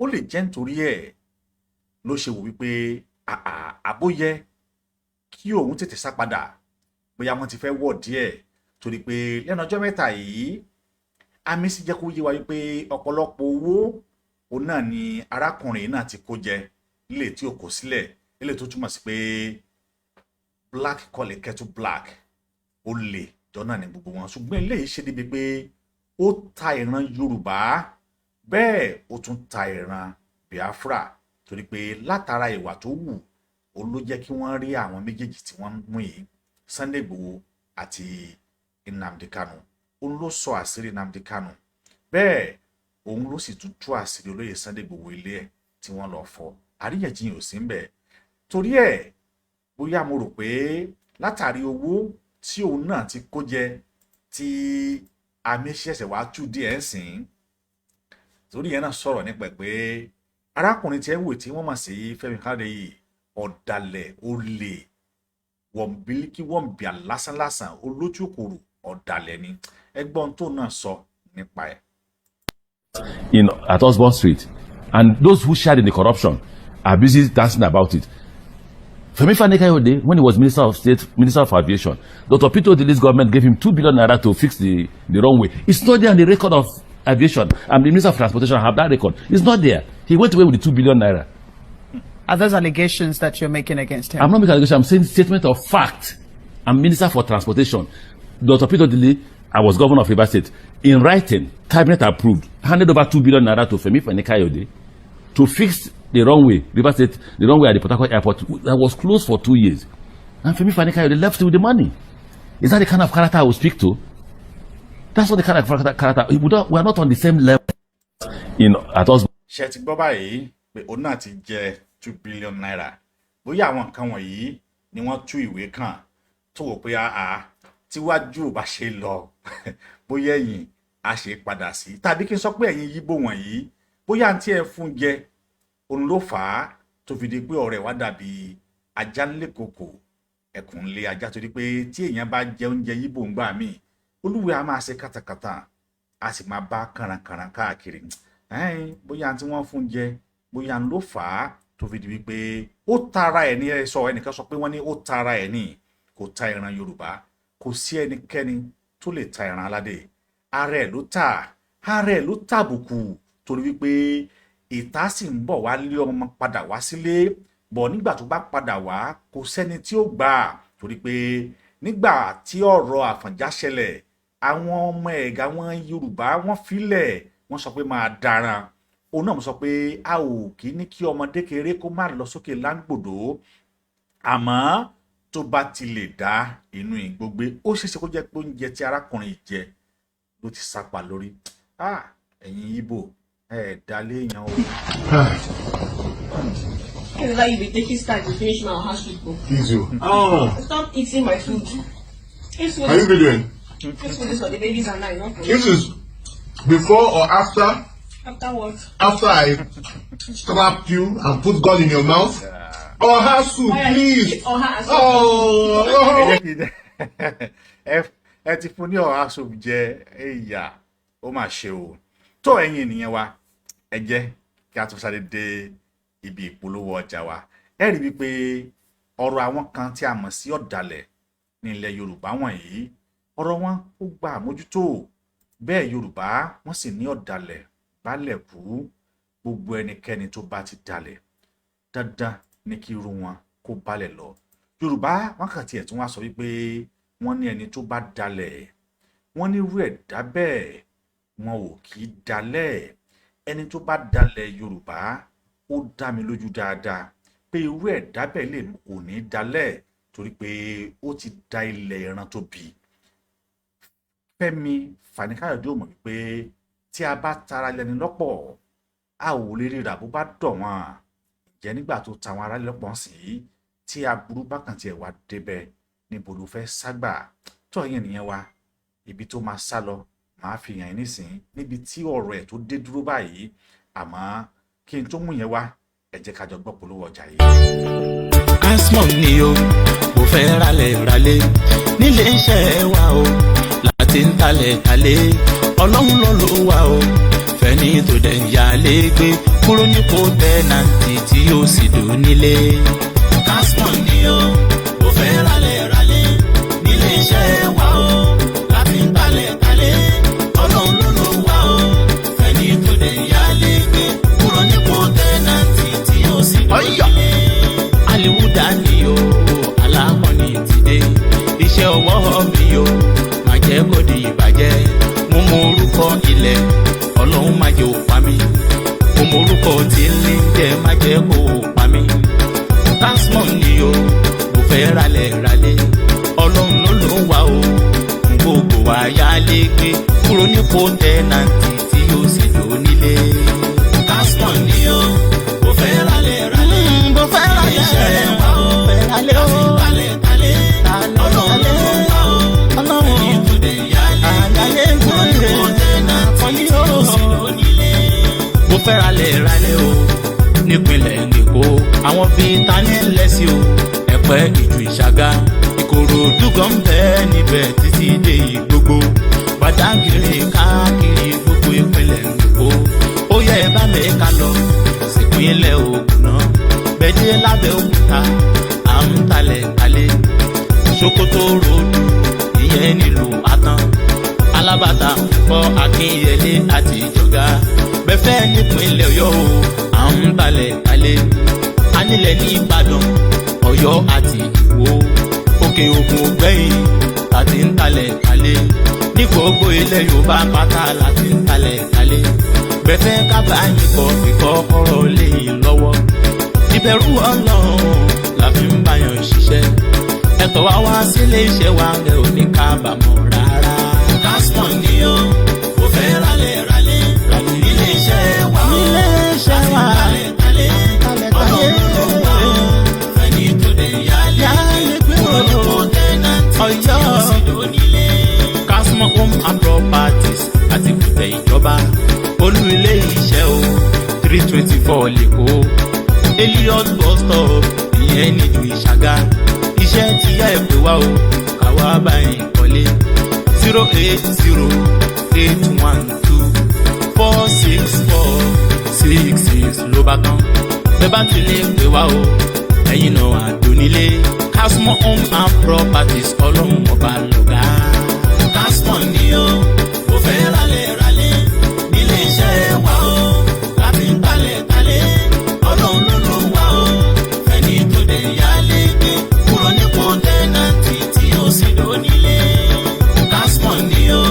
ó lè jẹ́ nítorí ẹ̀ ló ṣe wò wípé àbóyẹ kí òun tètè sá padà bóyá wọ́n ti fẹ́ wọ̀ díẹ̀ torí pé lẹ́nu ọjọ́ mẹ́ta yìí àmì sì jẹ́ kó yé wa wípé ọ̀pọ̀lọpọ̀ owó òun náà ni arákùnrin náà ti kó jẹ nílé tí ó kó sílẹ̀ nílé tó túmọ̀ sí pé black call a kettle black ó lè jọ́nà ní gbogbo wọn ṣùgbọ́n eléyìí ṣe débi pé ó ta ìran Yorùbá bẹ́ẹ̀ ó tún ta ìran Biafra torí pé látara ìwà tó wù ó ló jẹ́ kí wọ́n rí àwọn méjèèjì tí wọ́n mú yìí Sunday Igboho àti Nnamdi Kanu òun ló sọ àṣírí Nnamdi Kanu bẹ́ẹ̀ òun ló sì tún tú àṣírí olóyè Sunday Igboho ilé ẹ̀ tí wọ́n lọ fọ́ àríyànjiyàn ò sí ńbẹ̀ torí ẹ̀ bóyá mo rò pé látàrí owó tí òun náà ti kó jẹ tí àmì ṣẹ̀ṣẹ̀ wá tú díẹ̀ sìn torí yẹn náà sọ̀rọ̀ nípa pé arákùnrin tí ẹ wò tí wọ́n mọ̀ sí Femi Kayode yìí ọ̀dàlẹ̀ olè wọ̀nbílíkì wọ̀nbíà lásánlásán olójú òkòrò ọ̀dàlẹ̀ ni ẹgbọ́n tó náà sọ nípa ẹ̀. At Osborne Street, and those who shared in the corruption are busy dancing about it. Femi Fani Kayode, when he was Minister of State, Minister of Aviation, Dr. Peter Odili's government gave him 2 billion naira to fix the runway. It's not there on the record of aviation. And the Minister of Transportation have that record. It's not there. He went away with the 2 billion naira. Are those allegations that you're making against him? I'm not making allegations. I'm saying statement of fact. I'm Minister for Transportation. Dr. Peter Odili, I was Governor of Rivers State. In writing, Cabinet approved, handed over 2 billion naira to Femi Fani Kayode to fix the runway, Rivers State, the runway at the Port Harcourt Airport that was closed for 2 years. And Femi Fani Kayode left with the money. Is that the kind of character I will speak to? That's not the kind of character. We are not on the same level. At us. Ṣé ti gbọ́ báyìí pé òun náà ti jẹ 2 billion naira. Bóyá àwọn nǹkan wọ̀nyí ni wọ́n tú ìwé kan tó wò pé tíwájú ò bá ṣe lọ bóyá ẹ̀yìn a ṣe padà sí tàbí kí n sọ pé ẹ̀yin yíbò wọ̀nyí bóyá àǹtí ẹ fún jẹ òun ló fà á tó fi di pé ọ̀rẹ́ wa dàbí ajá ńlẹ̀ kòkò ẹkùn ńlẹ̀ ajá torí pé tí èèyàn bá jẹ oúnjẹ yíbò ń gbà mí olúwe a máa ṣe kàtàkàtà a sì máa bá kàrànkàràn káàkiri bóyá àǹtí wọ́n fún jẹ bóyá ló fà á tó fi di wípé ó tara ẹ̀ ní ẹ̀sọ́ ẹnìkan sọ pé wọ́n ní ó tara ẹ̀ ní kò ta ìran Yorùbá kò sí ẹnikẹ́ni tó lè ta ìran aládé ààrẹ ló tàbùkù torí wípé ìta sì ń bọ̀ wá lé ọmọ padà wá sílé bọ̀ nígbà tó bá padà wá kò sẹ́ni tí ó gbà torí pé nígbà tí ọ̀rọ̀ Àfọ̀njá ṣẹlẹ̀ àwọn ọmọ ẹ̀gá wọn Yorùbá wọ́n filẹ̀ wọ́n sọ pé máa daran òun náà mo sọ pé a ò kì í ní kí ọmọdé kéré kó má lọ sókè láńgbòdo àmọ́ tó bá ti lè dá inú ìgbógbé ó ṣeéṣe kó jẹ́ pé oúnjẹ tí arákùnrin jẹ ló ti sápa lórí ẹ̀yin Ìgbò dalé yan o. Whenever you be taking start, you finish my house people. Please you. Stop eating my food. How you been doing? This food is for the babies and I, not for This is before or after? After what? After I slap you and put God in your mouth? Oha soup, please. Oha soup. Oh. Ẹ ti fún ní ọ̀há soup jẹ ẹ̀yà ó mà ṣe o tó ẹ̀yin ènìyàn wa ẹ jẹ́ kí a tún sáré dé ibi ìpolówó ọjà wa ẹ rí wípé ọ̀rọ̀ àwọn kan tí a mọ̀ sí ọ̀dàlẹ̀ ní ilẹ̀ Yorùbá wọ̀nyí ọ̀rọ̀ wọn ó gba àmójútó bẹ́ẹ̀ Yorùbá wọ́n sì ní ọ̀dàlẹ̀ balẹ̀ kú gbogbo ẹnikẹ́ni tó bá ti dalẹ̀ dandan ní kí irú wọn kó balẹ̀ lọ Yorùbá wọn kàn tiẹ̀ tún wá sọ wípé wọ́n ní ẹni tó bá dalẹ̀ wọ́n ní irú ẹ̀dá bẹ́ẹ̀ wọn ò kì í dalẹ̀ ẹni tó bá dalẹ̀ Yorùbá ó dá mi lójú dáadáa pé irú ẹ̀dá bẹ́ẹ̀ lè kò ní dalẹ̀ torí pé ó ti da ilẹ̀ ẹran tó bí Fẹ́mi Fani Kayode mọ̀ wípé tí a bá tara lẹ́ni lọ́pọ̀ a ò lè ríra bó bá dọ̀ wọ́n jẹ́ nígbà tó ta àwọn ará lọ́pọ̀ sí tí aburú bákan tiẹ̀ wá débẹ̀ níbo ló fẹ́ ságbà tó yẹn nìyẹn wá ibi tó máa sá lọ máa fi hàn nísìn níbi tí ọ̀rọ̀ ẹ̀ tó dé dúró báyìí àmọ́ kí n tó mú yẹn wá ẹ jẹ́ ká jọ gbọ́ polówó ọjà yìí. Asmọ̀ ni o kò fẹ́ ralẹ̀ nílé iṣẹ́ wa o láti ń talẹ̀ ọlọ́run ló ló wà o fẹ́ni tó dẹ̀ yálé gbé kúrò nípò tẹ́nàntì tí ó sì dùn nílé. Asmọ̀ ni o kò fẹ́ ralẹ̀ nílé iṣẹ́ wa o láti ń talẹ̀ ọlọ́run ló ló wà o fẹ́ni tó dẹ̀ yálé gbé kúrò nípò tẹ́nàntì tí ó sì dùn nílé. Aliwuda ni o alákọ̀ọ́ni ti dé iṣẹ́ ọwọ́ mi o máa jẹ́ kó di ìbàjẹ́ mo mọ orúkọ ilẹ̀ ọlọ́run má jẹ́ ó pa mí mo mọ orúkọ tí ń lé jẹ́ má jẹ́ kó pa mí. Tasmon ni o kò fẹ́ ralẹ̀ ọlọ́run ló ló wà o gbogbo wa yálé gbé kúrò nípò tẹ́nàntì tí ó sì lò nílé. Tasmon ni o kò fẹ́ ralẹ̀ bó fẹ́ ralẹ̀ iṣẹ́ wa o fẹ́ ralẹ̀ o ọlọ́run ló ló wà o ọlọ́run ẹni tó dé yálé kúrò nípò tẹ́nàntì tí ó sì lò nílé. Mo fẹ́ ralẹ̀ o nípínlẹ̀ Èkó àwọn bíi tani lẹ́sí o Ẹ̀pẹ́ Ìjú Ìṣàgá Ìkòròdú gan bẹ́ẹ̀ níbẹ̀ títí dé Ìgbógbó Bàdágìrì káàkiri gbogbo ìpínlẹ̀ Èkó ó yẹ ẹ bá mi ká lọ sípínlẹ̀ Ògùn náà bẹ́ẹ̀dé Lábẹ́òkúta à ń talẹ̀ Sókótó ròdù ìyẹn nílùú Àtàn Alábàtà Fọ́ Akínyẹlé àti Ìjọ̀gá bẹ́fẹ́ nípínlẹ̀ Ọ̀yọ́ o à ń talẹ̀ anílẹ̀ ní Ìbàdàn Ọ̀yọ́ àti Ìwó Òkè Ògùn ògbẹ́yìn láti ń talẹ̀ ní gbogbo ilẹ̀ Yorùbá pátá láti ń talẹ̀ bẹ́fẹ́ kábàáyé kọ́ ìkọ́kọ́rọ́ lẹ́yìn lọ́wọ́ ìbẹ̀rù Ọlọ́run la fi ń báyọ̀ ṣiṣẹ́ ẹ̀tọ́ wá sílé iṣẹ́ wa rẹ̀ ò ní kábàámọ̀ rárá. Tasmon ni o kò fẹ́ ralẹ̀ nílé iṣẹ́ wa ọlọ́run ló wà o fẹ́ni tó dé yálé kúrò nípò tẹ́nàntì tí ó sì lò nílé. Tasmon Home and Properties àti kùtẹ̀ ìjọba olú ilé iṣẹ́ o 324 lẹ́kọ̀ọ́ Elliot bus stop ìyẹn nílùú Ìṣàgá iṣẹ́ tí yá ẹ̀ pé wá o káwá báyìí kọ́lé 08081246466 ló bá tán bẹ́ẹ̀ bá ti lè pè wá o ẹ̀yin náà àdónílé Casmon home and properties ọlọ́run ọba lọ́gá. Casmon ni ó mo fẹ́ ralẹ̀ nílé iṣẹ́ wa o láti talẹ̀ ọlọ́run ló ló wá o ẹni tó dé yálé gbé kúrò nípò tẹ́nàtì tí ó sì dónílé. Casmon ni ó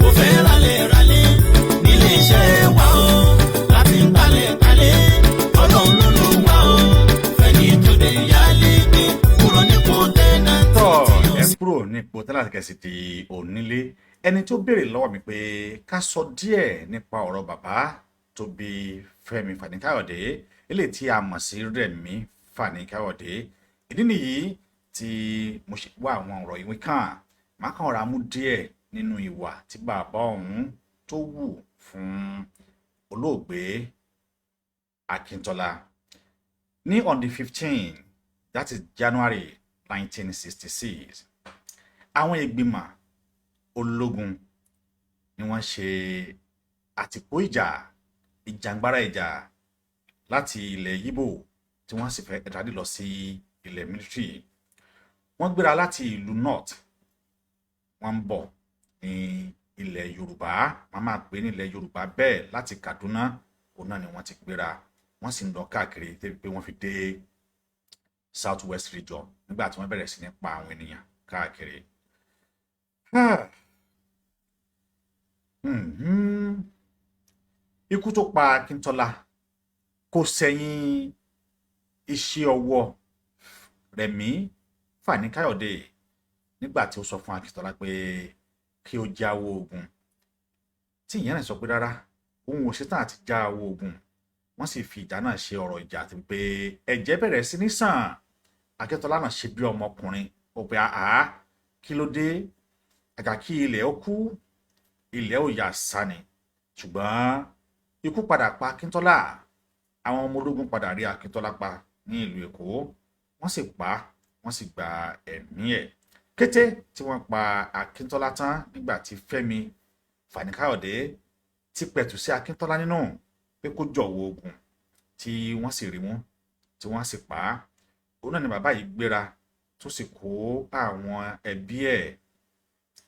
mo fẹ́ ralẹ̀ nílé iṣẹ́ wa o láti talẹ̀ ọlọ́run ló ló wá o ẹni tó dé yálé gbé kúrò nípò tẹ́nàtì tí ó sì. ẹ kúrò nípò tẹ́lá kẹsì ti onílé ẹni tó béèrè lọ́wọ́ mi pé ká sọ díẹ̀ nípa ọ̀rọ̀ bàbá tó bí Fẹ́mi Fani Kayode eléyìí tí a mọ̀ sí Rẹ̀mí Fani Kayode. ìdí nìyí tí mo ṣe wá àwọn ọ̀rọ̀ ìwé kan máa kàn ra mú díẹ̀ nínú ìwà tí bàbá ọ̀hún tó wù fún olóògbé Akíntọ́lá ní on the 15th, that is January 1966. àwọn ìgbìmọ̀ ológun ni wọ́n ṣe àtìpó ìjàngbara ìjà láti ilẹ̀ Yíbò tí wọ́n sì fẹ́ ẹ̀dádì lọ sí ilẹ̀ military. wọ́n gbéra láti ìlú north wọ́n ń bọ̀ ní ilẹ̀ Yorùbá wọ́n máa pè ní ilẹ̀ Yorùbá bẹ́ẹ̀ láti Kaduna òun náà ni wọ́n ti gbéra wọ́n sì ń lọ káàkiri débi pé wọ́n fi dé south west region nígbà tí wọ́n bẹ̀rẹ̀ sí ní pa àwọn ènìyàn káàkiri. ikú tó pa Akíntọ́lá kò sẹ́yìn iṣẹ́ ọwọ́ Rẹ̀mí Fani Kayode nígbà tí ó sọ fún Akíntọ́lá pé kí ó jáwọ́ ogun tí ìyẹn náà sọ pé rárá òun ò ṣetán àti jáwọ́ ogun. wọ́n sì fi ìjà náà ṣe ọ̀rọ̀ ìjà àti pé ẹ̀jẹ̀ bẹ̀rẹ̀ sí ní sàn. Akíntọ́lá náà ṣe bí ọmọkùnrin ó pé àá kí ló dé àgà kí ilẹ̀ ó kú ilẹ̀ ó yà sani. ṣùgbọ́n ikú padà pa Akíntọ́lá. àwọn ọmọ ológun padà rí Akíntọ́lá pa ní ìlú Èkó wọ́n sì pa wọ́n sì gba ẹ̀mí ẹ̀. kété tí wọ́n pa Akíntọ́lá tán nígbà tí Fẹ́mi Fani Kayode ti pẹ̀tù sí Akíntọ́lá nínú pé kó jọ̀wọ́ ogun tí wọ́n sì rí mú tí wọ́n sì pa á. òun náà ni bàbá yìí gbéra tó sì kó àwọn ẹbí ẹ̀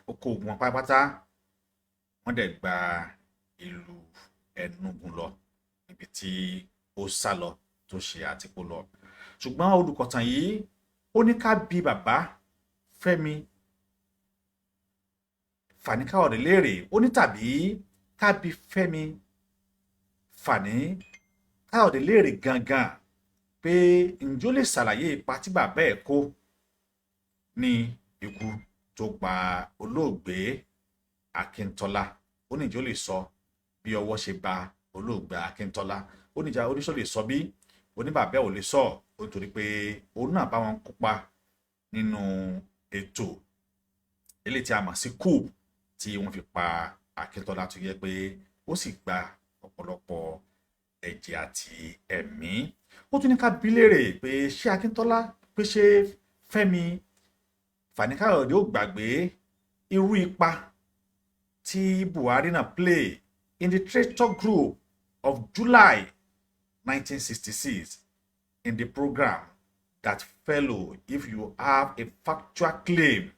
ó kó ogun wọn pátápátá wọ́n dẹ̀ gba ìlú Ẹnúgu lọ níbi tí ó sá lọ tó ṣe àtìpó lọ. ṣùgbọ́n olùkọ̀tàn yìí ó ní ká bi bàbá Fẹ́mi Fani Kayode léèrè ó ní tàbí ká bi Fẹ́mi Fani Kayode léèrè gangan pé ǹjọ́ lè ṣàlàyé ipa tí bàbá ẹ̀ kó ní ikú tó pa olóògbé Akíntọ́lá. ó ní ǹjọ́ lè sọ bí ọwọ́ ṣe ba olóògbé Akíntọ́lá. ó ní ìjà oníṣọ́ lè sọ bí oníbàbá ò lè sọ ó nítorí pé òun náà bá wọn kópa nínú ètò eléyìí tí a mọ̀ sí coup tí wọ́n fi pa Akíntọ́lá tó yẹ pé ó sì gba ọ̀pọ̀lọpọ̀ ẹ̀jẹ̀ àti ẹ̀mí. ó tún ní ká bi léèrè pé ṣé Akíntọ́lá pé ṣé Fẹ́mi Fani Kayode ó gbàgbé irú ipa tí Buhari náà play in the Traitor group of July 1966 in the program that fellow if you have a factual claim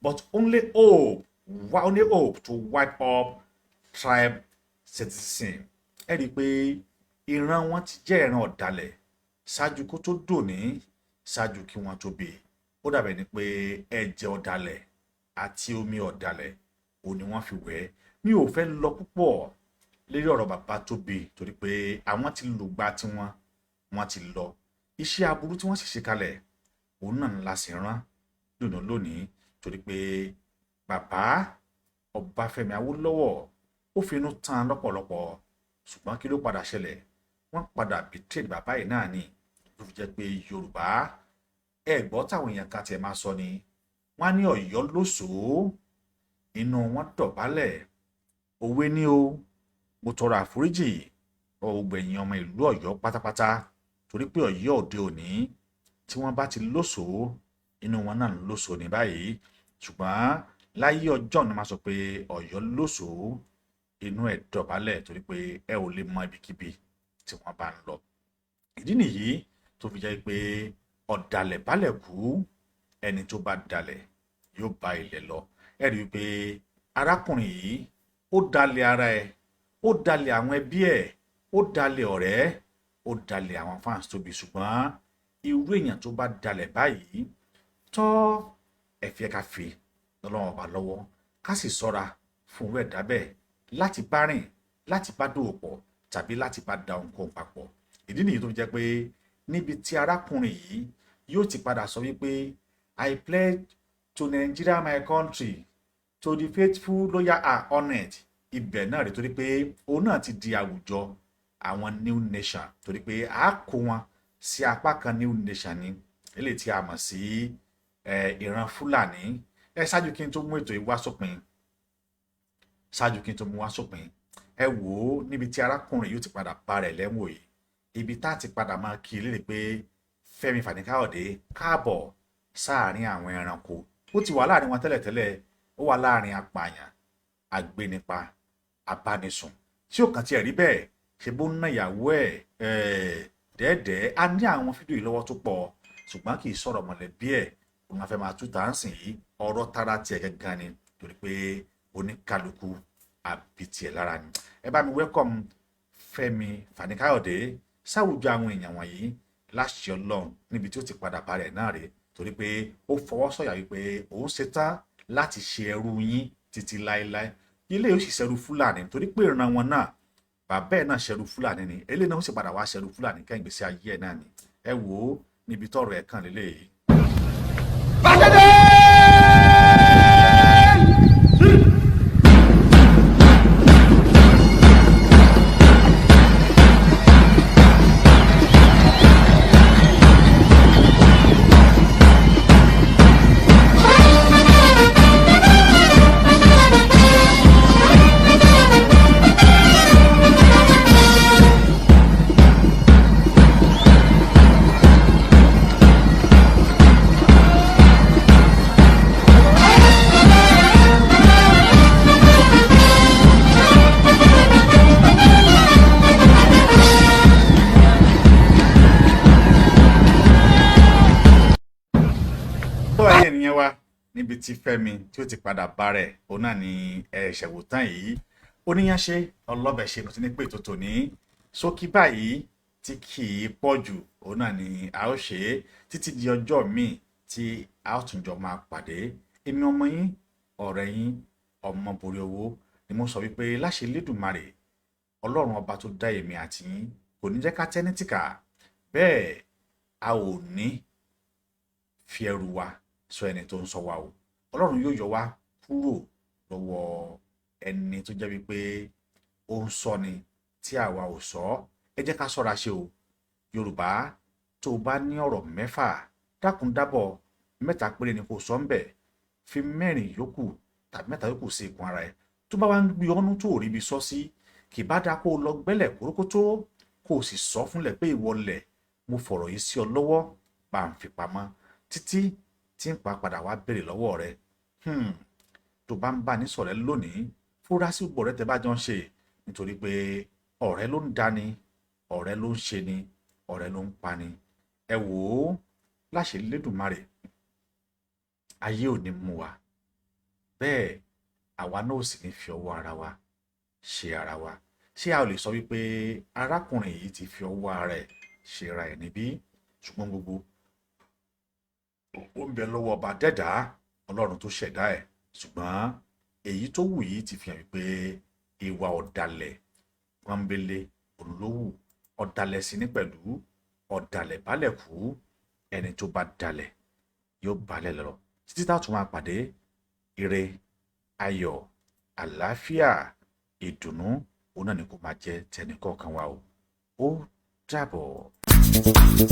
but only hope to wipe up tribe citizen. ẹ rí i pé ìran wọn ti jẹ́ ìran ọ̀dàlẹ̀ ṣáájú kó tó dòní ṣáájú kí wọ́n tó bí. ó dàbẹ̀ ni pé ẹ̀jẹ̀ ọ̀dàlẹ̀ àti omi ọ̀dàlẹ̀ òun ni wọ́n fi wẹ̀. mi ò fẹ́ lọ púpọ̀ lérí ọ̀rọ̀ bàbá tó bí torí pé àwọn ti lùgbà tí wọ́n ti lọ. iṣẹ́ aburú tí wọ́n sì ṣe kalẹ̀ òun náà ńlá sí rán dùnú lónìí torí pé bàbá Ọbáfẹ́mi Awólọ́wọ̀ ó finú tán lọ́pọ̀lọpọ̀ ṣùgbọ́n kí ló padà ṣẹlẹ̀ wọ́n padà betray bàbá yìí náà ni ló fi jẹ́ pé Yorùbá ẹ̀gbọ́ táwọn èèyàn kan tiẹ̀ máa sọ ni wọ́n á ní Ọ̀yọ́ lóṣòó inú wọn dọ̀bálẹ̀ òwe ní o mo tọrọ àforíjì ọgbẹ̀yìn ọmọ ìlú Ọ̀yọ́ pátápátá torí pé Ọ̀yọ́ òde òní tí wọ́n bá ti lóṣòó inú wọn náà lóṣòó ní báyìí ṣùgbọ́n láyé ọjọ́ ni máa sọ pé Ọ̀yọ́ lóṣòó inú ẹ̀ dọ̀bálẹ̀ torí pé ẹ ò lè mọ ibikíbi tí wọ́n bá ń lọ. ìdí nìyí tó fi jẹ́ pé ọ̀dàlẹ̀ balẹ̀ kú ẹni tó bá dalẹ̀ yóò bá ilẹ̀ lọ. Ẹ rí i pé arákùnrin yìí ó dalẹ̀ ara ẹ̀, ó dalẹ̀ àwọn ẹbí ẹ̀, ó dalẹ̀ ọ̀rẹ́, ó dalẹ̀ àwọn fans tóbi. Ṣùgbọ́n irú èèyàn tó bá dalẹ̀ báyìí tọ́ ẹ̀fẹ́ ká fi lọ́lọ́wọ́ ọba lọ́wọ́, ká sì sọ́ra fún irú ẹ̀dá bẹ́ẹ̀ láti bá rìn, láti bá dòwò pọ̀ tàbí láti bá da ohunkóhun papọ̀. Ìdí nìyí tó fi jẹ́ pé níbi tí arákùnrin yìí yóò ti padà sọ wípé I pledge to Nigeria my country, to the faithful loyal and honoured, ibẹ̀ náà rí torí pé òun náà ti di àwùjọ àwọn new nation, torí pé a kó wọn sí apá kan new nation ni eléyìí tí a mọ̀ sí ìran Fúlàní. Ṣáájú kí n tó mú ètò yìí wá sópin, ẹ wò ó níbi tí arákùnrin yóò ti padà bá rẹ̀ lẹ́wọ̀n yìí, ibi tá ti padà máa kí lérè pé Fẹ́mi Fani Kayode káàbọ̀ sáàárín àwọn ẹranko. Ó ti wà láàrin wọn tẹ́lẹ̀tẹ́lẹ̀, ó wà láàrin apààyàn, agbénipa, abánisùn tí ó kàn tiẹ̀ rí bẹ́ẹ̀ ṣe bó ń ná ìyàwó ẹ̀ dẹ́ẹ̀dẹ́. A ní àwọn fídíò yìí lọ́wọ́ tó pọ̀, ṣùgbọ́n kì í sọ̀rọ̀ mọ̀lẹ́bí ẹ̀, òun á fẹ́ máa tú tàǹsìn yìí ọ̀rọ̀ tara tiẹ̀ gangan ni, torí pé oníkálukú àbí tiẹ̀ lára ni. Ẹ bá mi welcome Fẹ́mi Fani Kayode sáwùjọ àwọn èèyàn wọ̀nyí láṣẹ Ọlọ́run níbi tí ó ti padà bá rẹ̀ náà rèé, torí pé ó fọwọ́ sọ̀yà wípé òun ṣetán láti ṣe ẹrú yín títí láéláé. Ilé yóò sì ṣẹrú Fúlàní torí pé ìran wọn náà bàbá ẹ̀ náà ṣẹrú Fúlàní ni, eléyìí náà ó sì padà wá ṣẹrú Fúlàní kẹ́ ìgbésí ayé ẹ̀ náà ni. Ẹ wò ó níbi tọ́rọ̀ ẹ̀ kàn lélẹ́yìí. Níbi tí Fẹ́mi tí ó ti padà bá rẹ̀ òun náà ni ẹ̀ṣẹ̀wò tán yìí. Oníyanṣe ọlọ́bẹ̀ ṣe ti ní pé ètò tòní ṣókí báyìí tí kì í pọ̀ jù, òun náà ni a ó ṣe títí di ọjọ́ míì tí a ó tún jọ máa pàdé. Èmi ọmọ yín, ọ̀rẹ́ yín, Omoboriowo ni mo sọ wípé láṣẹ Elédùmarè Ọlọ́run ọba tó dá èmi àti yín kò ní jẹ́ ká tẹ́ ní tìkà, bẹ́ẹ̀ a ò ní fi ẹrù wa sọ ẹni tó ń sọ wa o. Ọlọ́run yóò yọ wá kúrò lọ́wọ́ ẹni tó jẹ́ wípé ó ń sọ ni tí àwa ò sọ. Ẹ jẹ́ ká ṣọ́ra ṣe o. Yorùbá tó bá ní ọ̀rọ̀ mẹ́fà dákun dábọ̀ 3 péré ni kò sọ ń bẹ̀, fi 4 yòókù tàbí 3 yòókù sí ikùn ara ẹ̀. Tó bá wá ń gbé ọ́nú tó rí ibi sọ sí, kì bá dá kó lọ gbẹ́lẹ̀ kórókótó kó sì sọ fúnlẹ̀ pé ìwọlẹ̀ mo fọ̀rọ̀ yìí sí ọ lọ́wọ́, bá ń fi pamọ́ títí tí ń pa padà wá béèrè lọ́wọ́ rẹ̀. Tó bá ń bá ní sọ̀rẹ́ lónìí, fúra sí gbogbo ọ̀rẹ́ tẹ́ bá jọ ń ṣe, nítorí pé ọ̀rẹ́ ló ń dání, ọ̀rẹ́ ló ń ṣe ni, ọ̀rẹ́ ló ń pa ni. Ẹ wò ó láṣẹ Elédùmarè, ayé ò ní mú wa, bẹ́ẹ̀ àwa náà ò sì ní fi ọwọ́ ara wa ṣe ara wa. Ṣé a ò lè sọ wípé arákùnrin yìí ti fi ọwọ́ ara ẹ̀ ṣe ra ẹ̀ níbí? Ṣùgbọ́n gbogbo ó ń bẹ lọ́wọ́ ọba dẹ́dá Ọlọ́run tó ṣẹ̀dá ẹ̀. Ṣùgbọ́n èyí tó wù yìí ti fi hàn wípé ìwà ọ̀dàlẹ̀ pọ́nbélé olówù, ọ̀dàlẹ̀ sí ní pẹ̀lú ọ̀dàlẹ̀ balẹ̀ kú. Ẹni tó bá dalẹ̀ yóò balẹ̀ lọ títí tá a tún máa pàdé. Ire, ayọ̀, àlàáfíà, ìdùnnú òun náà ni kò máa jẹ́ tẹnìkọ̀ọ̀kan wa o. Ó dàbọ̀.